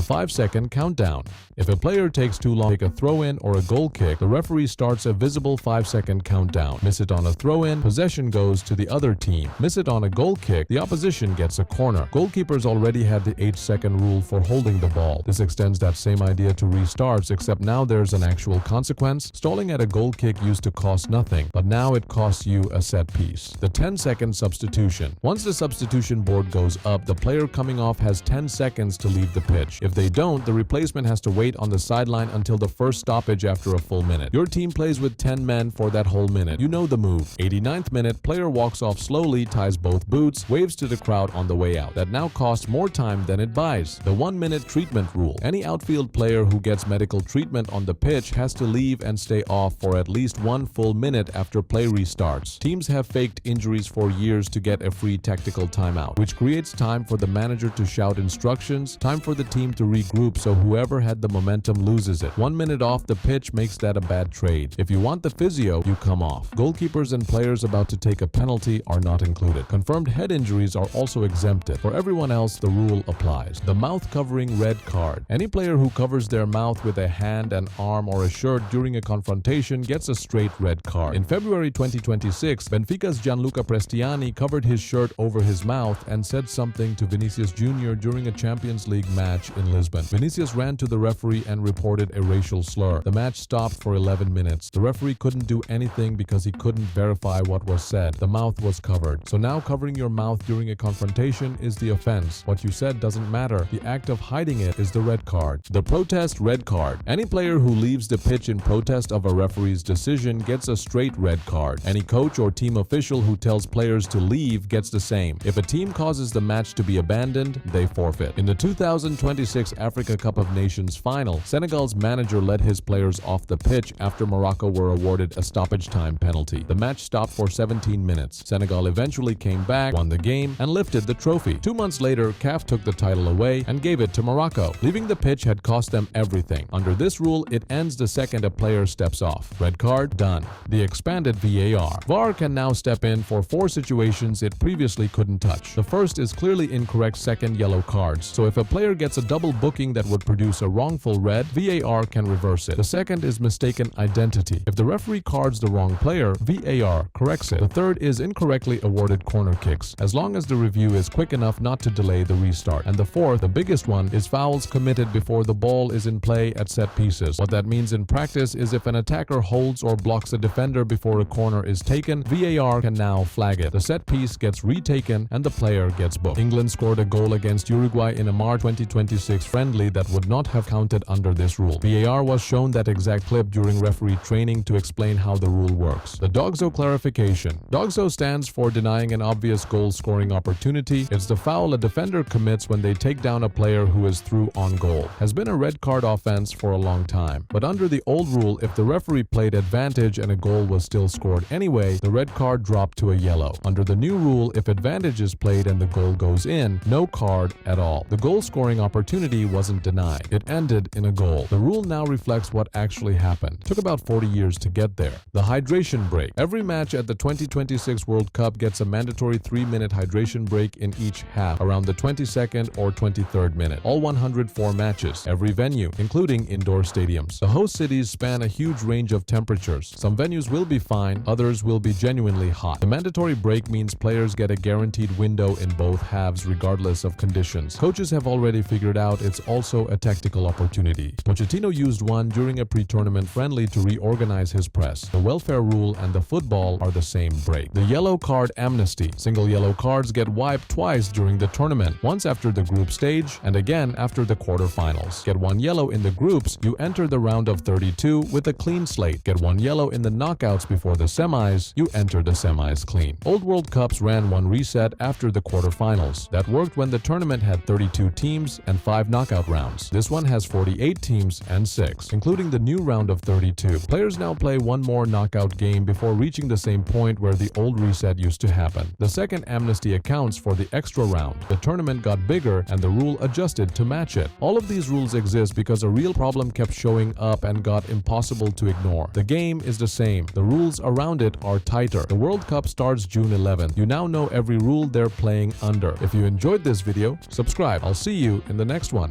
The 5-second countdown. If a player takes too long to take a throw-in or a goal kick, the referee starts a visible 5-second countdown. Miss it on a throw-in, possession goes to the other team. Miss it on a goal kick, the opposition gets a corner. Goalkeepers already had the 8-second rule for holding the ball. This extends that same idea to restarts, except now there's an actual consequence. Stalling at a goal kick used to cost nothing, but now it costs you a set piece. The 10-second substitution. Once the substitution board goes up, the player coming off has 10 seconds to leave the pitch. If they don't, the replacement has to wait on the sideline until the first stoppage after a full minute. Your team plays with 10 men for that whole minute. You know the move. 89th minute, player walks off slowly, ties both boots, waves to the crowd on the way out. That now costs more time than it buys. The 1-minute treatment rule. Any outfield player who gets medical treatment on the pitch has to leave and stay off for at least 1 full minute after play restarts. Teams have faked injuries for years to get a free tactical timeout, which creates time for the manager to shout instructions, time for the team to regroup so whoever had the momentum loses it. 1 minute off the pitch makes that a bad trade. If you want the physio, you come off. Goalkeepers and players about to take a penalty are not included. Confirmed head injuries are also exempted. For everyone else, the rule applies. The mouth covering red card. Any player who covers their mouth with a hand, an arm, or a shirt during a confrontation gets a straight red card. In February 2026, Benfica's Gianluca Prestiani covered his shirt over his mouth and said something to Vinicius Jr. during a Champions League match in Lisbon. Vinicius ran to the referee and reported a racial slur. The match stopped for 11 minutes. The referee couldn't do anything because he couldn't verify what was said. The mouth was covered. So now covering your mouth during a confrontation is the offense. What you said doesn't matter. The act of hiding it is the red card. The protest red card. Any player who leaves the pitch in protest of a referee's decision gets a straight red card. Any coach or team official who tells players to leave gets the same. If a team causes the match to be abandoned, they forfeit. In the 2026 Africa Cup of Nations final, Senegal's manager led his players off the pitch after Morocco were awarded a stoppage time penalty. The match stopped for 17 minutes. Senegal eventually came back, won the game, and lifted the trophy. 2 months later, CAF took the title away and gave it to Morocco. Leaving the pitch had cost them everything. Under this rule, it ends the second a player steps off. Red card, done. The expanded VAR. VAR can now step in for 4 situations it previously couldn't touch. The first is clearly incorrect second yellow cards. So if a player gets a double booking that would produce a wrongful red, VAR can reverse it. The second is mistaken identity. If the referee cards the wrong player, VAR corrects it. The third is incorrectly awarded corner kicks, as long as the review is quick enough not to delay the restart. And the fourth, the biggest one, is fouls committed before the ball is in play at set pieces. What that means in practice is if an attacker holds or blocks a defender before a corner is taken, VAR can now flag it. The set piece gets retaken and the player gets booked. England scored a goal against Uruguay in a March 2026 friendly that would not have counted under this rule. VAR was shown that exact clip during referee training to explain how the rule works. The DOGSO clarification. DOGSO stands for denying an obvious goal-scoring opportunity. It's the foul a defender commits when they take down a player who is through on goal. Has been a red card offense for a long time. But under the old rule, if the referee played advantage and a goal was still scored anyway, the red card dropped to a yellow. Under the new rule, if advantage is played and the goal goes in, no card at all. The goal-scoring opportunity wasn't denied. It ended in a goal. The rule now reflects what actually happened. Took about 40 years to get there. The hydration break. Every match at the 2026 World Cup gets a mandatory 3-minute hydration break in each half, around the 22nd or 23rd minute. All 104 matches, every venue, including indoor stadiums. The host cities span a huge range of temperatures. Some venues will be fine, others will be genuinely hot. The mandatory break means players get a guaranteed window in both halves regardless of conditions. Coaches have already figured out it's also a tactical opportunity. Pochettino used one during a pre-tournament friendly to reorganize his press. The welfare rule and the football are the same break. The yellow card amnesty. Single yellow cards get wiped twice during the tournament, once after the group stage and again after the quarterfinals. Get 1 yellow in the groups, you enter the round of 32 with a clean slate. Get 1 yellow in the knockouts before the semis, you enter the semis clean. Old World Cups ran 1 reset after the quarterfinals. That worked when the tournament had 32 teams and 5 knockout rounds. This one has 48 teams and 6, including the new round of 32. Players now play 1 more knockout game before reaching the same point where the old reset used to happen. The second amnesty accounts for the extra round. The tournament got bigger and the rule adjusted to match it. All of these rules exist because a real problem kept showing up and got impossible to ignore. The game is the same. The rules around it are tighter. The World Cup starts June 11th. You now know every rule they're playing under. If you enjoyed this video, subscribe. I'll see you in the next one.